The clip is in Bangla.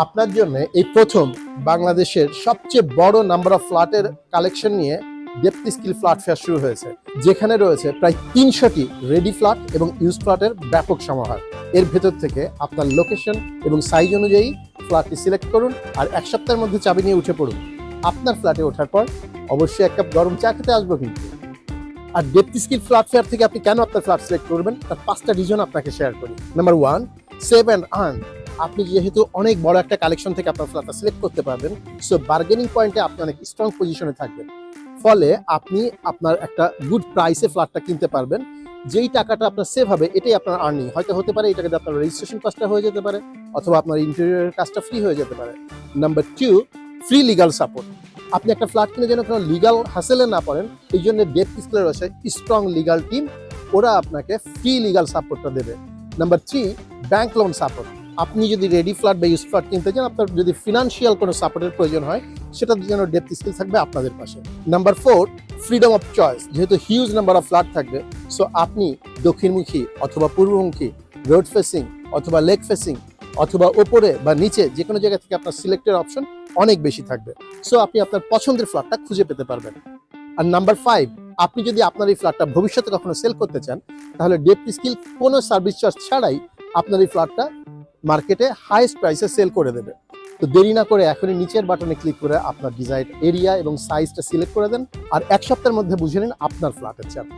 আপনার জন্য এই প্রথম বাংলাদেশের সবচেয়ে বড় নাম্বার অফ ফ্ল্যাটের কালেকশন নিয়ে ডেপথ স্কিল ফ্ল্যাট ফেয়ার শুরু হয়েছে, যেখানে রয়েছে প্রায় 300টি রেডি ফ্ল্যাট এবং ইউজ ফ্ল্যাটের ব্যাপক সমাহার। এর ভেতর থেকে আপনার লোকেশন এবং সাইজ অনুযায়ী ফ্ল্যাটটি সিলেক্ট করুন আর এক সপ্তাহের মধ্যে চাবি নিয়ে উঠে পড়ুন। আপনার ফ্ল্যাটে ওঠার পর অবশ্যই এক কাপ গরম চা খেতে আসবো কিন্তু। আর ডেপথ স্কিল ফ্ল্যাট ফেয়ার থেকে আপনি কেন আপনার ফ্ল্যাট সিলেক্ট করবেন তার 5টা রিজন আপনাকে শেয়ার করি। Number 1, save and earn. আপনি যেহেতু অনেক বড় একটা কালেকশন থেকে আপনার ফ্ল্যাটটা সিলেক্ট করতে পারবেন, সো বার্গেনিং পয়েন্টে আপনি অনেক স্ট্রং পজিশনে থাকবেন। ফলে আপনি আপনার একটা গুড প্রাইসে ফ্ল্যাটটা কিনতে পারবেন। যেই টাকাটা আপনার সেভ হবে এটাই আপনার আর্নিং। হয়তো হতে পারে এই টাকাতে আপনার রেজিস্ট্রেশন কস্টটা হয়ে যেতে পারে, অথবা আপনার ইন্টেরিয়রের কাজটা ফ্রি হয়ে যেতে পারে। Number 2, free legal support. আপনি একটা ফ্ল্যাট কিনে যেন কোনো লিগাল হাসেলে না পড়েন, এই জন্য ডেপথ স্কিলের রয়েছে স্ট্রং লিগাল টিম, ওরা আপনাকে ফ্রি লিগাল সাপোর্টটা দেবে। Number 3, bank loan support. আপনি যদি রেডি ফ্ল্যাট বা ইউজ ফ্ল্যাট কিনতে চান, আপনার যদি ফিনান্সিয়াল কোনো সাপোর্টের প্রয়োজন হয়, সেটার জন্য ডেপথ স্কিল থাকবে আপনাদের পাশে। Number 4, freedom of choice. যেহেতু হিউজ নাম্বার অফ ফ্ল্যাট থাকবে, সো আপনি দক্ষিণমুখী অথবা পূর্বমুখী, রোড ফেসিং অথবা লেক ফেসিং অথবা ওপরে বা নিচে যে কোনো জায়গা থেকে আপনার সিলেক্টের অপশন অনেক বেশি থাকবে। সো আপনি আপনার পছন্দের ফ্ল্যাটটা খুঁজে পেতে পারবেন। আর নাম্বার 5, আপনি যদি আপনার এই ফ্ল্যাটটা ভবিষ্যতে কখনো সেল করতে চান, তাহলে ডেপথ স্কিল কোনো সার্ভিস চার্জ ছাড়াই আপনার এই ফ্ল্যাটটা মার্কেটে হাইয়েস্ট প্রাইসে সেল করে দেবে। তো দেরি না করে এখনই নিচের বাটনে ক্লিক করে আপনার ডিজাইন এরিয়া এবং সাইজটা সিলেক্ট করে দেন, আর এক সপ্তাহের মধ্যে বুঝে নিন আপনার ফ্ল্যাটের চার্জ।